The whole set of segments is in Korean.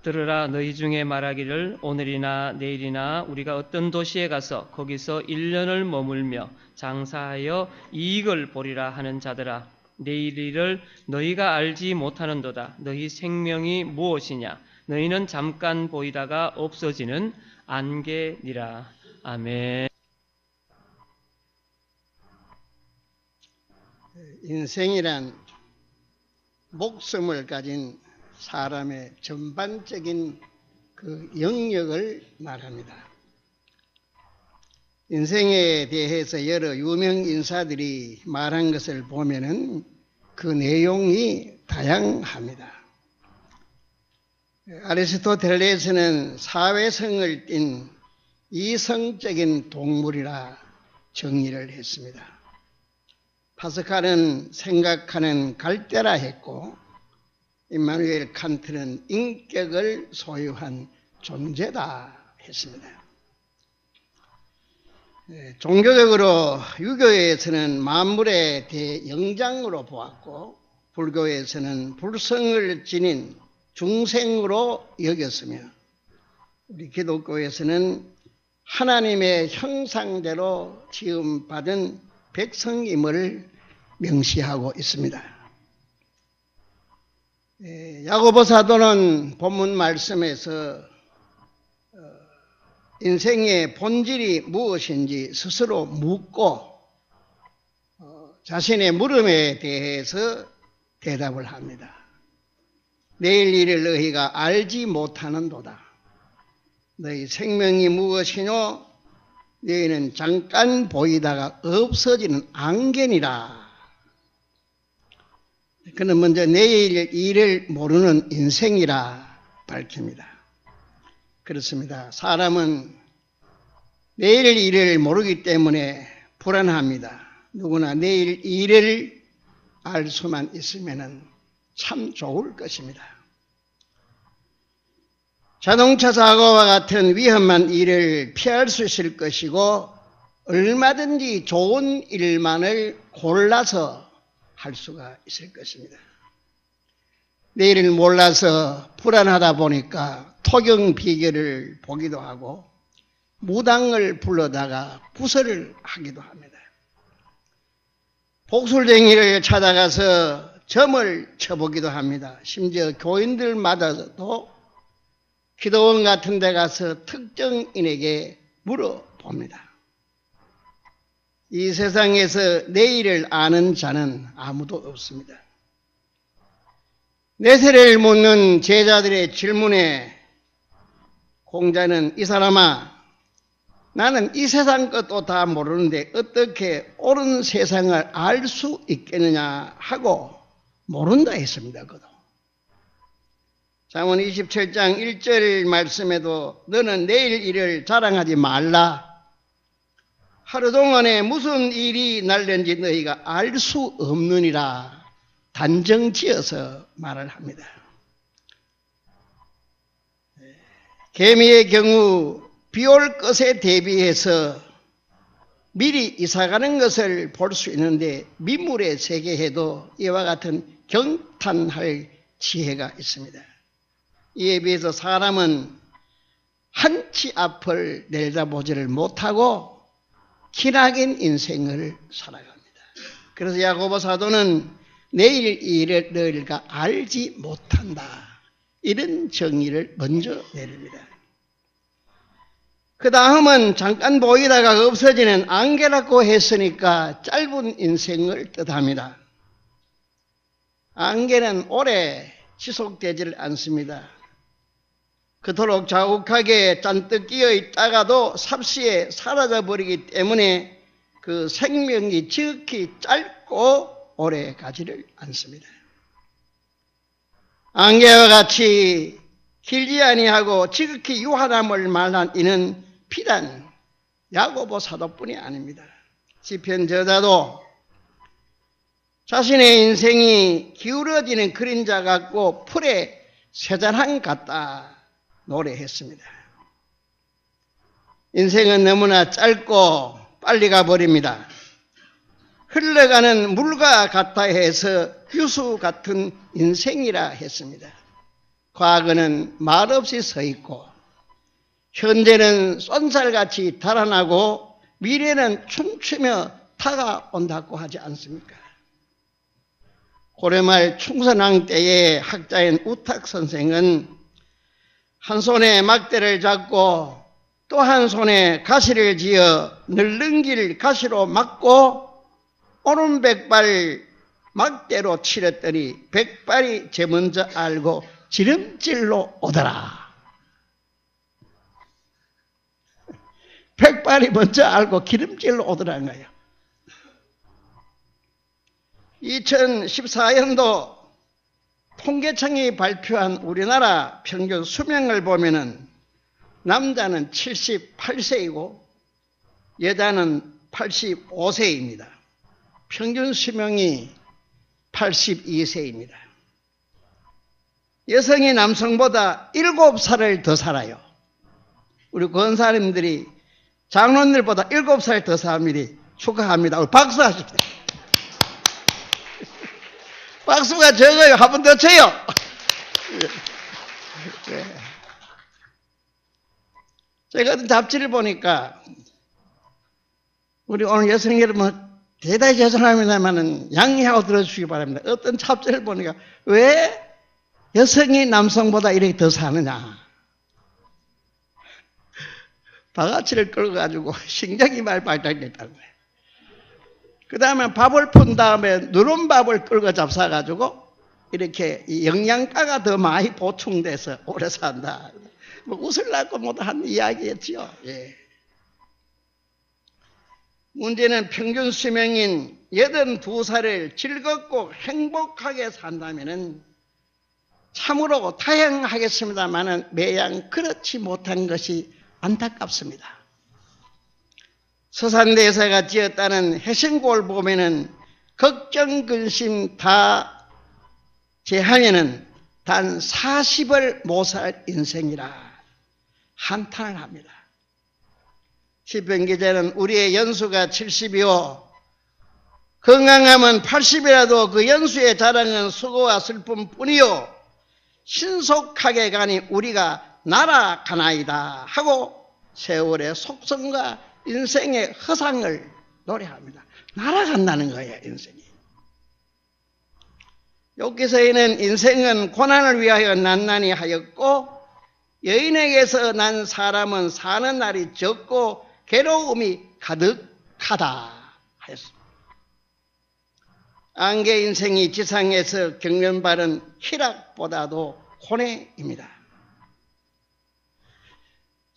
들으라 너희 중에 말하기를 오늘이나 내일이나 우리가 어떤 도시에 가서 거기서 1년을 머물며 장사하여 이익을 보리라 하는 자들아 내일 일을 너희가 알지 못하는도다. 너희 생명이 무엇이냐? 너희는 잠깐 보이다가 없어지는 안개니라. 아멘. 인생이란 목숨을 가진 사람의 전반적인 그 영역을 말합니다. 인생에 대해서 여러 유명 인사들이 말한 것을 보면은 그 내용이 다양합니다. 아리스토텔레스는 사회성을 띤 이성적인 동물이라 정의를 했습니다. 파스칼은 생각하는 갈대라 했고 임마누엘 칸트는 인격을 소유한 존재다 했습니다. 종교적으로 유교에서는 만물의 대영장으로 보았고 불교에서는 불성을 지닌 중생으로 여겼으며 우리 기독교에서는 하나님의 형상대로 지음받은 백성임을 명시하고 있습니다. 야고보 사도는 본문 말씀에서 인생의 본질이 무엇인지 스스로 묻고 자신의 물음에 대해서 대답을 합니다. 내일 일을 너희가 알지 못하는도다. 너희 생명이 무엇이뇨? 너희는 잠깐 보이다가 없어지는 안개니라. 그는 먼저 내일 일을 모르는 인생이라 밝힙니다. 그렇습니다. 사람은 내일 일을 모르기 때문에 불안합니다. 누구나 내일 일을 알 수만 있으면 참 좋을 것입니다. 자동차 사고와 같은 위험한 일을 피할 수 있을 것이고 얼마든지 좋은 일만을 골라서 할 수가 있을 것입니다. 내일을 몰라서 불안하다 보니까 토경비결을 보기도 하고 무당을 불러다가 구설을 하기도 합니다. 복술쟁이를 찾아가서 점을 쳐보기도 합니다. 심지어 교인들마다도 기도원 같은 데 가서 특정인에게 물어봅니다. 이 세상에서 내일을 아는 자는 아무도 없습니다. 내세를 묻는 제자들의 질문에 공자는 이 사람아 나는 이 세상 것도 다 모르는데 어떻게 옳은 세상을 알 수 있겠느냐 하고 모른다 했습니다. 그도. 잠언 27장 1절 말씀에도 너는 내일 일을 자랑하지 말라. 하루 동안에 무슨 일이 날는지 너희가 알 수 없느니라 단정지어서 말을 합니다. 개미의 경우 비올 것에 대비해서 미리 이사가는 것을 볼 수 있는데 민물의 세계에도 이와 같은 경탄할 지혜가 있습니다. 이에 비해서 사람은 한치 앞을 내다보지를 못하고 기나긴 인생을 살아갑니다. 그래서 야고보 사도는 내일 일을 너희가 알지 못한다. 이런 정의를 먼저 내립니다. 그 다음은 잠깐 보이다가 없어지는 안개라고 했으니까 짧은 인생을 뜻합니다. 안개는 오래 지속되지를 않습니다. 그토록 자욱하게 잔뜩 끼어 있다가도 삽시에 사라져버리기 때문에 그 생명이 지극히 짧고 오래 가지를 않습니다. 안개와 같이 길지 아니하고 지극히 유한함을 말한 이는 비단 야고보 사도뿐이 아닙니다. 시편 저자도 자신의 인생이 기울어지는 그림자 같고 풀의 쇠잔한 같다 노래했습니다. 인생은 너무나 짧고 빨리 가버립니다. 흘러가는 물과 같아 해서 유수 같은 인생이라 했습니다. 과거는 말없이 서 있고 현재는 쏜살같이 달아나고 미래는 춤추며 다가온다고 하지 않습니까? 고려말 충선왕 때의 학자인 우탁 선생은 한 손에 막대를 잡고 또 한 손에 가시를 지어 늘릉길 가시로 막고 오른 백발 막대로 치렀더니 백발이 제 먼저 알고 지름길로 오더라. 백발이 먼저 알고 기름길로 오더라는 거예요. 2014년도 통계청이 발표한 우리나라 평균 수명을 보면은 남자는 78세이고 여자는 85세입니다. 평균 수명이 82세입니다. 여성이 남성보다 7살을 더 살아요. 우리 권사님들이 장로님들보다 7살 더 사람들이 축하합니다. 우리 박수 하십시오. 박수가 적어요. 한 번 더 쳐요. 제가 어떤 잡지를 보니까 우리 오늘 여성 여러분 대단히 죄송합니다만은 양해하고 들어주시기 바랍니다. 어떤 잡지를 보니까 왜 여성이 남성보다 이렇게 더 사느냐. 바가지를 끌어가지고 신경이 많이 발달됐다는 거예요. 그 다음에 밥을 푼 다음에 누른밥을 끌고 잡사가지고 이렇게 영양가가 더 많이 보충돼서 오래 산다. 뭐 웃으려고 못한 이야기였죠. 예. 문제는 평균 수명인 82살을 즐겁고 행복하게 산다면은 참으로 다양하겠습니다만은 매양 그렇지 못한 것이 안타깝습니다. 서산대사가 지었다는 해신고를 보면은 걱정, 근심 다 제하면은 단 40을 못 살 인생이라 한탄을 합니다. 시편 기자는 우리의 연수가 70이요 건강하면 80이라도 그 연수의 자랑은 수고와 슬픔뿐이요 신속하게 가니 우리가 날아가나이다 하고 세월의 속성과 인생의 허상을 노래합니다. 날아간다는 거예요, 인생이. 욥기서에는 인생은 고난을 위하여 난난이 하였고 여인에게서 난 사람은 사는 날이 적고 괴로움이 가득하다 하였습니다. 안개 인생이 지상에서 경련받은 희락보다도 고뇌입니다.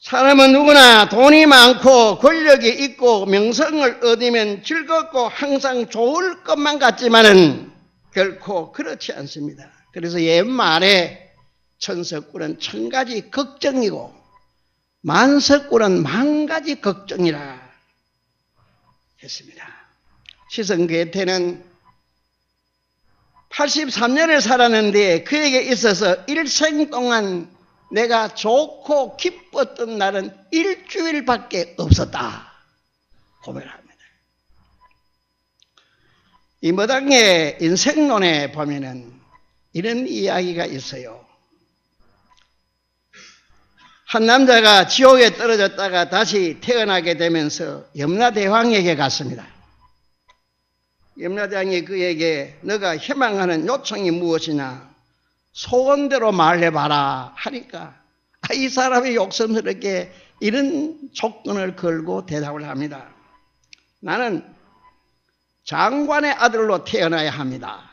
사람은 누구나 돈이 많고 권력이 있고 명성을 얻으면 즐겁고 항상 좋을 것만 같지만은 결코 그렇지 않습니다. 그래서 옛말에 천석굴은 1000가지 걱정이고 만석굴은 10,000가지 걱정이라 했습니다. 시성 괴테는 83년을 살았는데 그에게 있어서 일생 동안 내가 좋고 기뻤던 날은 일주일밖에 없었다 고백합니다. 이 무당의 인생론에 보면은 이런 이야기가 있어요. 한 남자가 지옥에 떨어졌다가 다시 태어나게 되면서 염라대왕에게 갔습니다. 염라대왕이 그에게 너가 희망하는 요청이 무엇이냐 소원대로 말해봐라 하니까 이 사람이 욕심스럽게 이런 조건을 걸고 대답을 합니다. 나는 장관의 아들로 태어나야 합니다.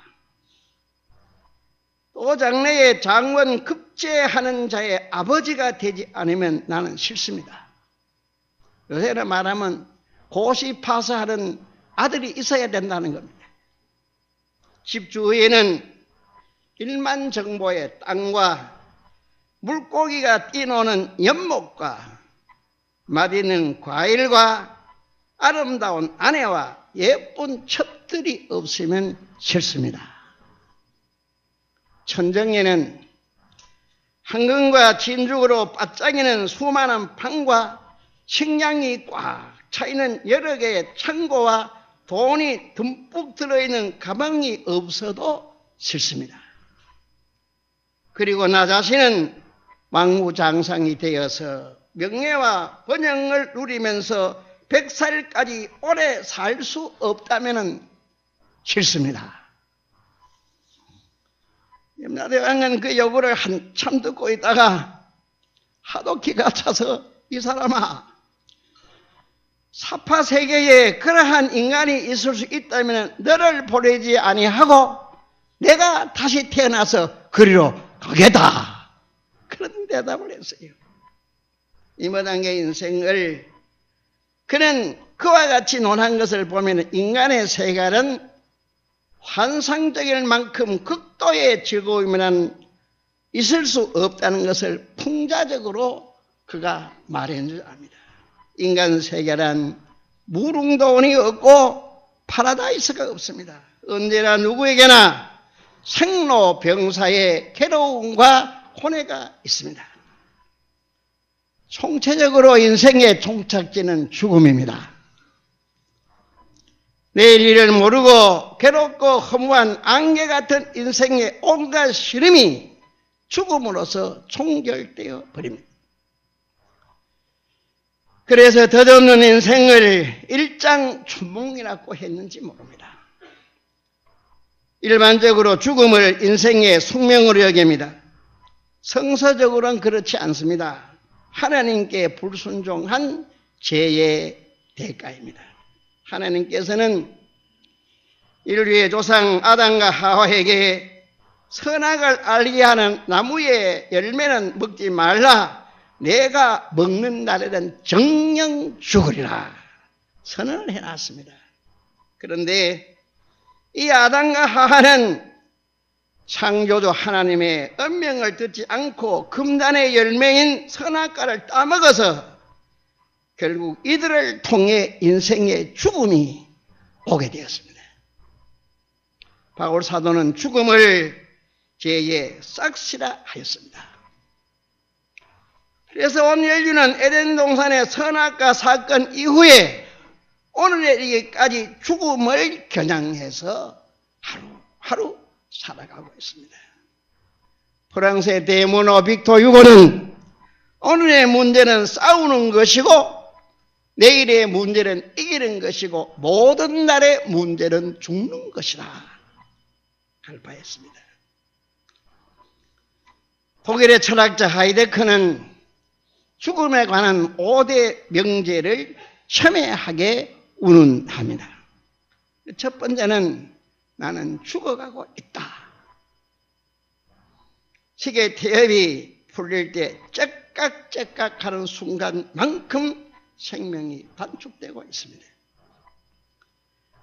또 장래에 장원 급제하는 자의 아버지가 되지 않으면 나는 싫습니다. 요새는 말하면 고시파서하는 아들이 있어야 된다는 겁니다. 집 주위에는 1만 정보의 땅과 물고기가 뛰노는 연못과 맛있는 과일과 아름다운 아내와 예쁜 첩들이 없으면 싫습니다. 천정에는 황금과 진죽으로 반짝이는 수많은 판과 식량이 꽉 차있는 여러 개의 창고와 돈이 듬뿍 들어있는 가방이 없어도 싫습니다. 그리고 나 자신은 만무장상이 되어서 명예와 번영을 누리면서 100살까지 오래 살 수 없다면 싫습니다. 염라대왕은 그 요구를 한참 듣고 있다가 하도 기가 차서 이 사람아, 사파세계에 그러한 인간이 있을 수 있다면 너를 보내지 아니하고 내가 다시 태어나서 그리로 가겠다. 그런 대답을 했어요. 이모당의 인생을 그는 그와 같이 논한 것을 보면 인간의 세계는 환상적일 만큼 극도의 즐거움이란 있을 수 없다는 것을 풍자적으로 그가 말한 줄 압니다. 인간 세계란 무릉도원이 없고 파라다이스가 없습니다. 언제나 누구에게나 생로병사의 괴로움과 고뇌가 있습니다. 총체적으로 인생의 종착지는 죽음입니다. 내일 일을 모르고 괴롭고 허무한 안개 같은 인생의 온갖 시름이 죽음으로써 총결되어 버립니다. 그래서 덧없는 인생을 일장춘몽이라고 했는지 모릅니다. 일반적으로 죽음을 인생의 숙명으로 여깁니다. 성서적으로는 그렇지 않습니다. 하나님께 불순종한 죄의 대가입니다. 하나님께서는 인류의 조상 아담과 하와에게 선악을 알게 하는 나무의 열매는 먹지 말라. 내가 먹는 날에는 정령 죽으리라. 선언을 해놨습니다. 그런데 이 아담과 하와는 창조주 하나님의 엄명을 듣지 않고 금단의 열매인 선악과를 따먹어서 결국 이들을 통해 인생의 죽음이 오게 되었습니다. 바울 사도는 죽음을 죄의 싹시라 하였습니다. 그래서 온 인류는 에덴 동산의 선악과 사건 이후에 오늘에 이르기까지 죽음을 겨냥해서 하루하루 살아가고 있습니다. 프랑스의 대문호 빅토 유고는 오늘의 문제는 싸우는 것이고 내일의 문제는 이기는 것이고 모든 날의 문제는 죽는 것이다 갈파했습니다. 독일의 철학자 하이데크는 죽음에 관한 5대 명제를 첨예하게 운운합니다. 첫 번째는 나는 죽어가고 있다. 시계 태엽이 풀릴 때 째깍째깍 하는 순간만큼 생명이 단축되고 있습니다.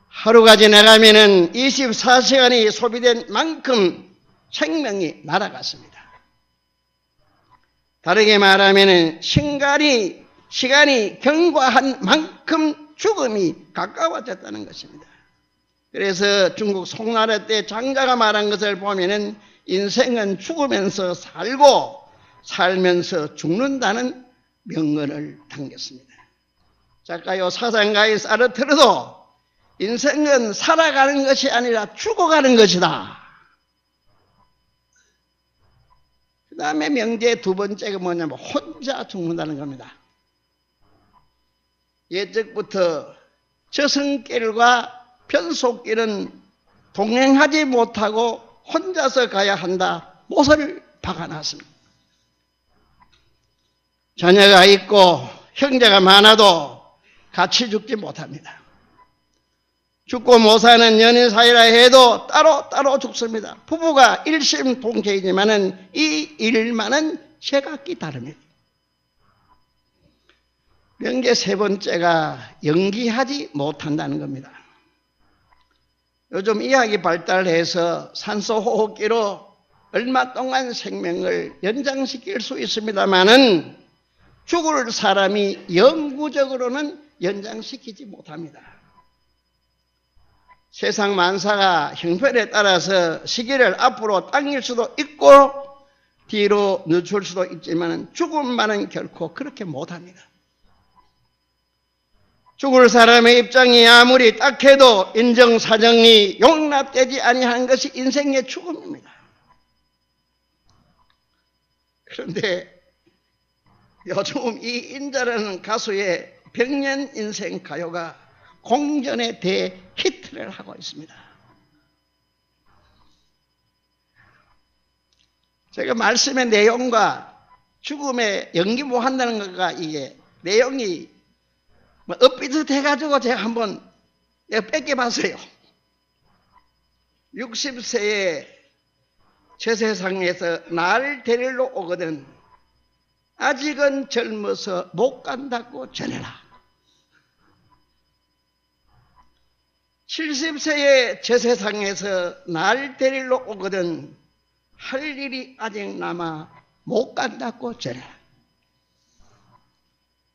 하루가 지나가면은 24시간이 소비된 만큼 생명이 날아갔습니다. 다르게 말하면은 시간이 경과한 만큼 죽음이 가까워졌다는 것입니다. 그래서 중국 송나라 때 장자가 말한 것을 보면은 인생은 죽으면서 살고 살면서 죽는다는 명언을 당겼습니다. 작가요 사상가의 사르트르도 인생은 살아가는 것이 아니라 죽어가는 것이다. 그 다음에 명제 두 번째가 뭐냐면 혼자 죽는다는 겁니다. 예적부터 저승길과 변속길은 동행하지 못하고 혼자서 가야 한다. 못을 박아놨습니다. 자녀가 있고 형제가 많아도 같이 죽지 못합니다. 죽고 못 사는 연인 사이라 해도 따로 죽습니다. 부부가 일심동체이지만은 이 일만은 제각기 다릅니다. 명제 세 번째가 연기하지 못한다는 겁니다. 요즘 의학이 발달해서 산소호흡기로 얼마 동안 생명을 연장시킬 수 있습니다만은 죽을 사람이 영구적으로는 연장시키지 못합니다. 세상 만사가 형편에 따라서 시기를 앞으로 당길 수도 있고 뒤로 늦출 수도 있지만 죽음만은 결코 그렇게 못합니다. 죽을 사람의 입장이 아무리 딱해도 인정사정이 용납되지 아니하는 것이 인생의 죽음입니다. 그런데 요즘 이 인자라는 가수의 백년 인생 가요가 공전의 대히트를 하고 있습니다. 제가 말씀의 내용과 죽음에 연기보한다는 것과 이게 내용이 뭐 엇비슷해가지고 제가 한번 뺏겨봤어요. 60세에 저 세상에서 나를 데리러 오거든 아직은 젊어서 못 간다고 전해라. 70세에 저 세상에서 나를 데리러 오거든 할 일이 아직 남아 못 간다고 전해라.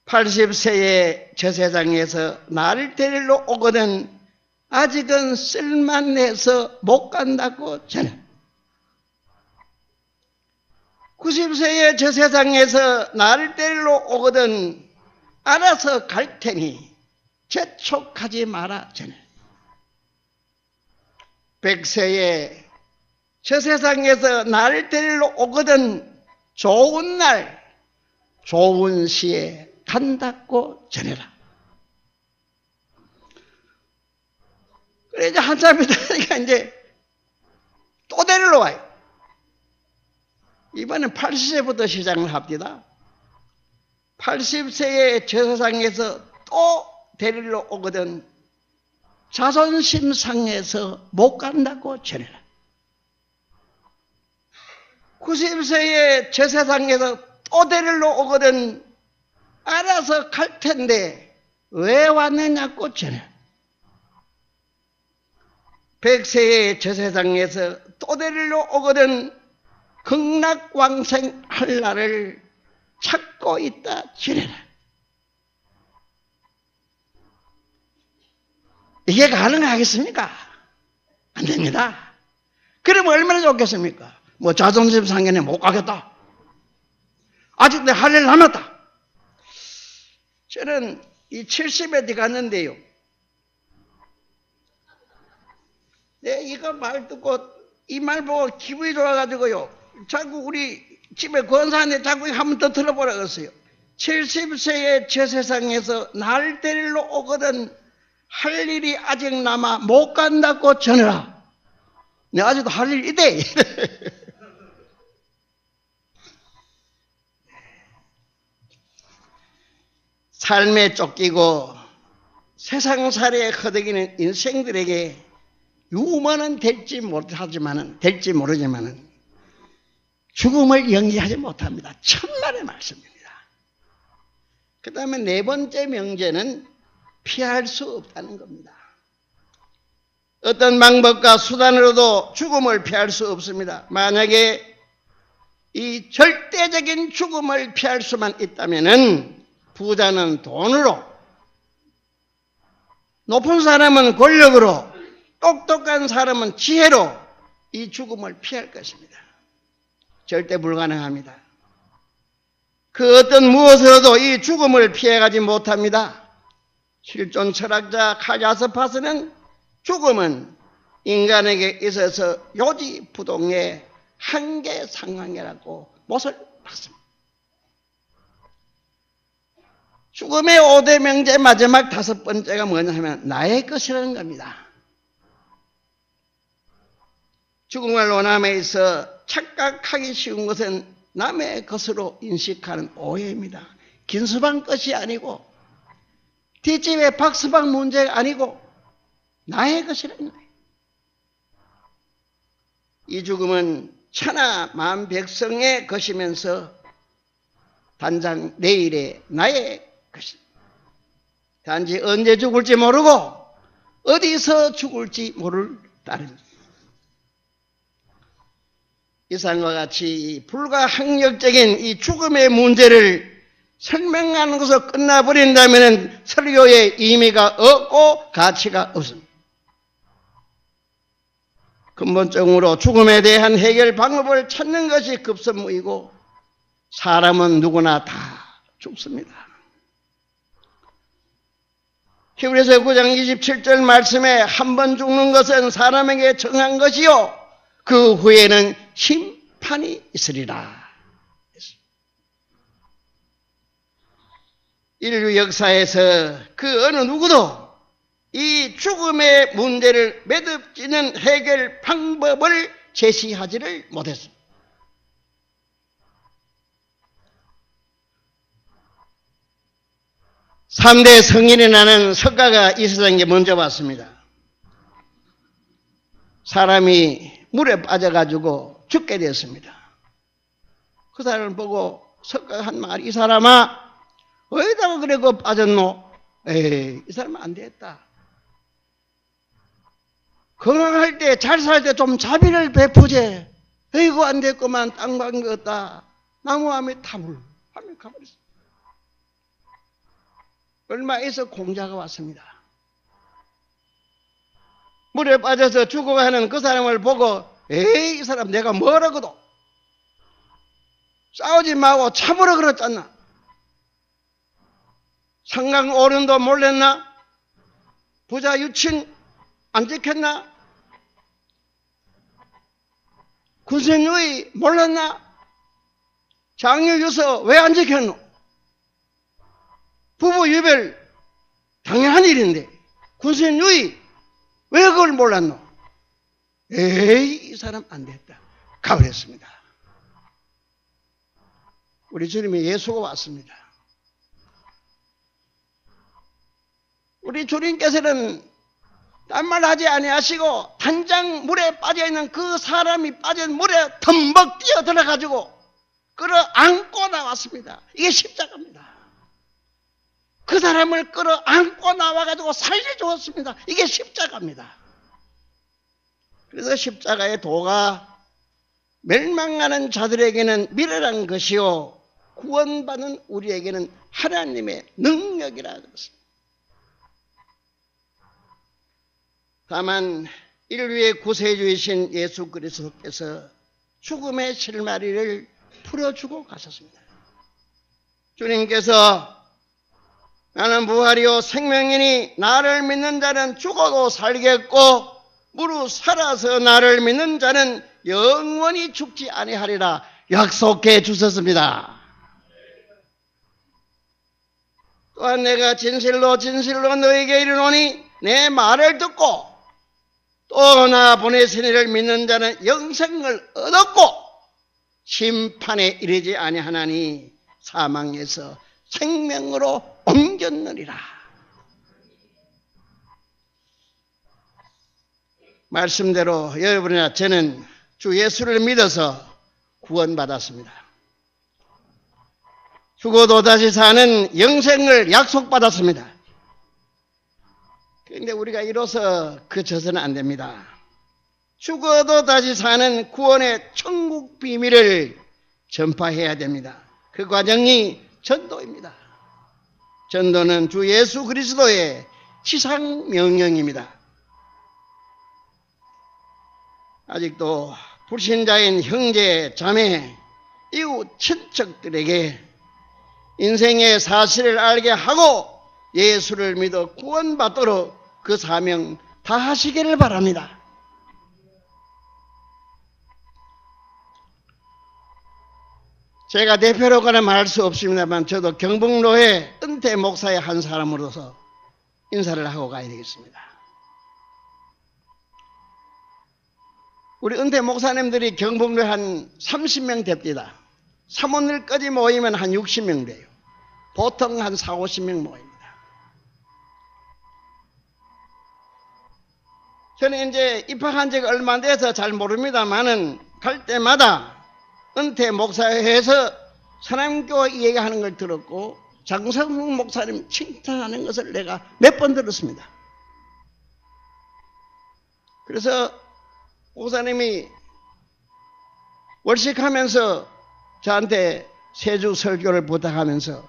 80세에 저 세상에서 나를 데리러 오거든 아직은 쓸만해서 못 간다고 전해라. 90세에 저 세상에서 나를 데리러 오거든 알아서 갈 테니 재촉하지 마라 전해. 100세에 저 세상에서 나를 데리러 오거든 좋은 날 좋은 시에 간다고 전해라. 그래 이제 한참이 되니까 이제 또 데리러 와요. 이번엔 80세부터 시작을 합니다. 80세에 저 세상에서 또 데리러 오거든 자존심 상해서 못 간다고 전해라. 90세에 저 세상에서 또 데리러 오거든 알아서 갈 텐데 왜 왔느냐고 전해라. 100세에 저 세상에서 또 데리러 오거든 극락왕생 할 날을 찾고 있다 전해라. 이게 가능하겠습니까? 안 됩니다. 그러면 얼마나 좋겠습니까? 뭐 자존심 상해는 못 가겠다. 아직 내 할 일 남았다. 저는 이 70에 들어갔는데요. 이거 말 듣고 이 말 보고 기분이 좋아가지고요. 자꾸 우리 집에 권사한테 자꾸 한 번 더 들어보라 그랬어요. 70세에 저 세상에서 날 데리러 오거든 할 일이 아직 남아 못 간다고 전해라. 내가 아직도 할 일 있대. 삶에 쫓기고 세상살이에 허덕이는 인생들에게 유머는 될지 모르지만은 죽음을 연기하지 못합니다. 천만의 말씀입니다. 그 다음에 네 번째 명제는 피할 수 없다는 겁니다. 어떤 방법과 수단으로도 죽음을 피할 수 없습니다. 만약에 이 절대적인 죽음을 피할 수만 있다면은 부자는 돈으로, 높은 사람은 권력으로, 똑똑한 사람은 지혜로 이 죽음을 피할 것입니다. 절대 불가능합니다. 그 어떤 무엇으로도 이 죽음을 피해가지 못합니다. 실존 철학자 카자스파스는 죽음은 인간에게 있어서 요지부동의 한계 상황이라고 못을 박습니다. 죽음의 5대 명제 마지막 5번째가 뭐냐 하면 나의 것이라는 겁니다. 죽음을 원함에 있어 착각하기 쉬운 것은 남의 것으로 인식하는 오해입니다. 긴수방 것이 아니고 뒷집의 박스방 문제가 아니고 나의 것이라는 거예요. 이 죽음은 천하 만백성의 것이면서 단장 내일의 나의 것입니다. 단지 언제 죽을지 모르고 어디서 죽을지 모를 따름입니다. 이상과 같이 불가항력적인 이 죽음의 문제를 설명하는 것으로 끝나버린다면 설교의 의미가 없고 가치가 없습니다. 근본적으로 죽음에 대한 해결 방법을 찾는 것이 급선무이고 사람은 누구나 다 죽습니다. 히브리서 9장 27절 말씀에 한 번 죽는 것은 사람에게 정한 것이요 그 후에는 심판이 있으리라. 인류 역사에서 그 어느 누구도 이 죽음의 문제를 매듭지는 해결 방법을 제시하지를 못했습니다. 3대 성인이라는 석가가 이 세상에 먼저 왔습니다. 사람이 물에 빠져가지고 죽게 됐습니다. 그 사람을 보고 석가가 한 말, 이 사람아 어디다가 그래 그 빠졌노? 에이, 이 사람은 안 되겠다. 건강할 때, 잘 살 때 좀 자비를 베푸지. 에이구 안 됐구만, 땅 박었다. 나무함에 타물 하며 가버렸어. 얼마 있어 공자가 왔습니다. 물에 빠져서 죽어가는 그 사람을 보고 에이 이 사람 내가 뭐라고도 싸우지 말고 참으라 그랬잖아. 상강 어른도 몰랐나? 부자 유친 안 지켰나? 군생유의 몰랐나? 장유 유서 왜 안 지켰노? 부부 유별 당연한 일인데 군생유의 왜 그걸 몰랐노? 에이 이 사람 안 됐다. 가버렸습니다. 우리 주님의 예수가 왔습니다. 우리 주님께서는 딴 말 하지 아니하시고 단장 물에 빠져있는 그 사람이 빠진 물에 덤벅 뛰어 들어가지고 끌어안고 나왔습니다. 이게 십자가입니다. 그 사람을 끌어안고 나와가지고 살려주었습니다. 이게 십자가입니다. 그래서 십자가의 도가 멸망하는 자들에게는 미련한 것이요 구원받는 우리에게는 하나님의 능력이라 그랬습니다. 다만 인류의 구세주이신 예수 그리스도께서 죽음의 실마리를 풀어주고 가셨습니다. 주님께서 나는 부활이요 생명이니 나를 믿는 자는 죽어도 살겠고 무릇 살아서 나를 믿는 자는 영원히 죽지 아니하리라 약속해 주셨습니다. 또한 내가 진실로 진실로 너에게 이르노니 내 말을 듣고 또 나 보내신 이를 믿는 자는 영생을 얻었고 심판에 이르지 아니하나니 사망에서 생명으로 옮겼느니라. 말씀대로 여러분이나 저는 주 예수를 믿어서 구원받았습니다. 죽어도 다시 사는 영생을 약속받았습니다. 그런데 우리가 이로써 그쳐서는 안 됩니다. 죽어도 다시 사는 구원의 천국 비밀을 전파해야 됩니다. 그 과정이 전도입니다. 전도는 주 예수 그리스도의 지상 명령입니다. 아직도 불신자인 형제, 자매, 이웃, 친척들에게 인생의 사실을 알게 하고 예수를 믿어 구원받도록 그 사명 다 하시기를 바랍니다. 제가 대표로가는 말할 수 없습니다만 저도 경북로의 은퇴 목사의 한 사람으로서 인사를 하고 가야 되겠습니다. 우리 은퇴 목사님들이 경북로에 한 30명 됩니다. 사모님까지 모이면 한 60명 돼요. 보통 한 4, 50명 모입니다. 저는 이제 입학한 지가 얼마 안 돼서 잘 모릅니다만은 갈 때마다 은퇴 목사회에서 사랑교회 얘기하는 걸 들었고 장성훈 목사님 칭찬하는 것을 내가 몇 번 들었습니다. 그래서 목사님이 월식하면서 저한테 세주 설교를 부탁하면서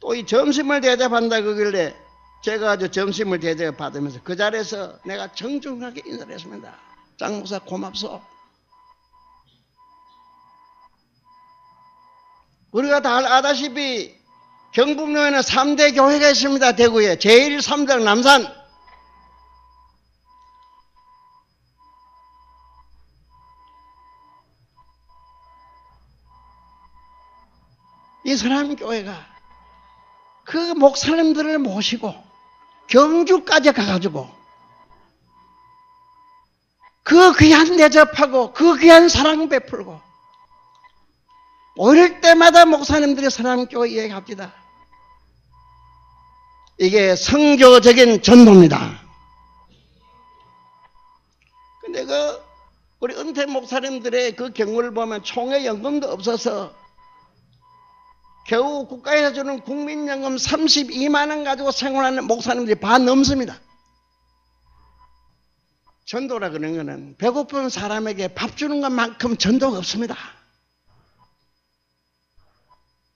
또 이 점심을 대접한다 그길래 제가 아주 점심을 대접받으면서 그 자리에서 내가 정중하게 인사를 했습니다. 장 목사 고맙소. 우리가 다 아다시피 경북로에는 3대 교회가 있습니다. 대구에 제1, 3대 남산. 이 사람 교회가 그 목사님들을 모시고 경주까지 가가지고 그 귀한 대접하고 그 귀한 사랑 베풀고 오를 때마다 목사님들이 사랑교회 이야기합니다. 이게 성교적인 전도입니다. 근데 우리 은퇴 목사님들의 그 경우를 보면 총회 연금도 없어서 겨우 국가에서 주는 국민연금 32만 원 가지고 생활하는 목사님들이 반 넘습니다. 전도라 그런 거는 배고픈 사람에게 밥 주는 것만큼 전도가 없습니다.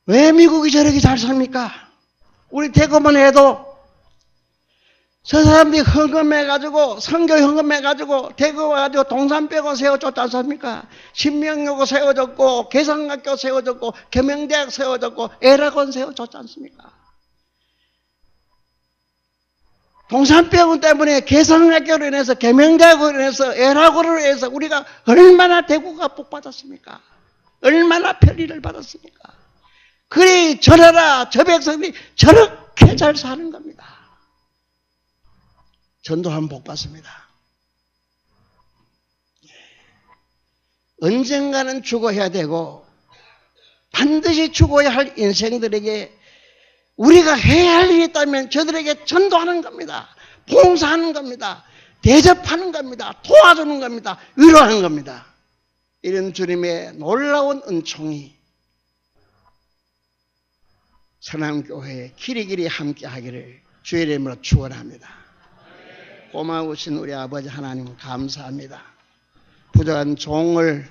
왜 미국이 저렇게 잘 삽니까? 우리 대구만 해도 저 사람들이 헌금해가지고 선교 헌금해가지고 대구 와가지고 동산병원 세워줬지 않습니까? 신명여고 세워줬고 개성학교 세워줬고 겸영대학 세워줬고 애락원 세워줬지 않습니까? 동산병원 때문에 개성학교로 인해서 겸영대학으로 인해서 애락원으로 인해서 우리가 얼마나 대구가 복받았습니까? 얼마나 편리를 받았습니까? 그리 저러라 저 백성들이 저렇게 잘 사는 겁니다. 전도하면 복받습니다. 언젠가는 죽어야 되고 반드시 죽어야 할 인생들에게 우리가 해야 할 일이 있다면 저들에게 전도하는 겁니다. 봉사하는 겁니다. 대접하는 겁니다. 도와주는 겁니다. 위로하는 겁니다. 이런 주님의 놀라운 은총이 선암교회에 길이길이 함께하기를 주의 이름으로 축원합니다. 고마우신 우리 아버지 하나님 감사합니다. 부족한 종을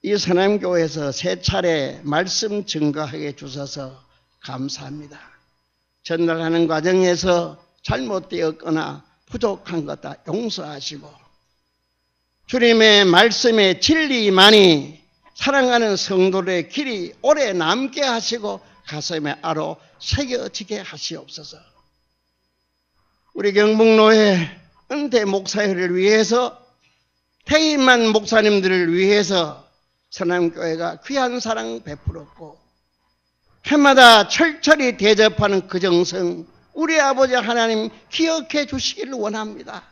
이 선암교회에서 세 차례 말씀 증거하게 주셔서 감사합니다. 전달하는 과정에서 잘못되었거나 부족한 것 다 용서하시고 주님의 말씀의 진리만이 사랑하는 성도들의 길이 오래 남게 하시고 가슴에 아로 새겨지게 하시옵소서. 우리 경북노회 은퇴 목사회를 위해서 퇴임한 목사님들을 위해서 선암교회가 귀한 사랑 베풀었고 해마다 철저히 대접하는 그 정성 우리 아버지 하나님 기억해 주시기를 원합니다.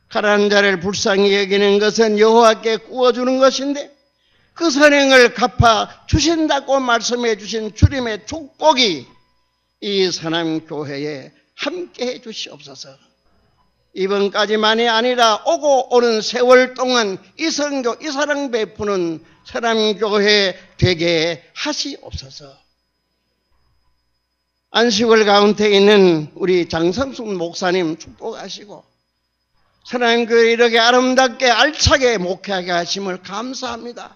가난한 자를 불쌍히 여기는 것은 여호와께 구워주는 것인데 그 선행을 갚아 주신다고 말씀해 주신 주님의 축복이 이 선암교회에 함께해 주시옵소서. 이번까지만이 아니라 오고 오는 세월 동안 이 선교, 이 사랑 베푸는 선암교회 되게 하시옵소서. 안식월 가운데 있는 우리 장성순 목사님 축복하시고 선암교회 이렇게 아름답게 알차게 목회하게 하심을 감사합니다.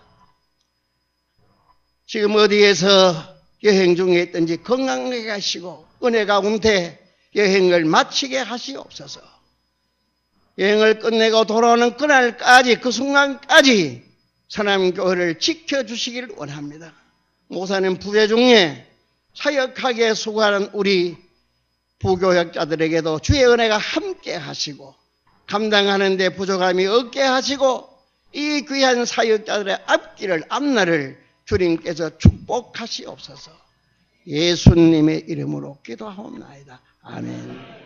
지금 어디에서 여행 중에 있든지 건강하게 하시고 은혜 가운데 여행을 마치게 하시옵소서. 여행을 끝내고 돌아오는 그날까지 그 순간까지 선암교회를 지켜주시기를 원합니다. 목사님 부재 중에 사역하게 수고하는 우리 부교역자들에게도 주의 은혜가 함께 하시고 감당하는 데 부족함이 없게 하시고 이 귀한 사역자들의 앞길을 앞날을 주님께서 축복하시옵소서. 예수님의 이름으로 기도하옵나이다. 아멘.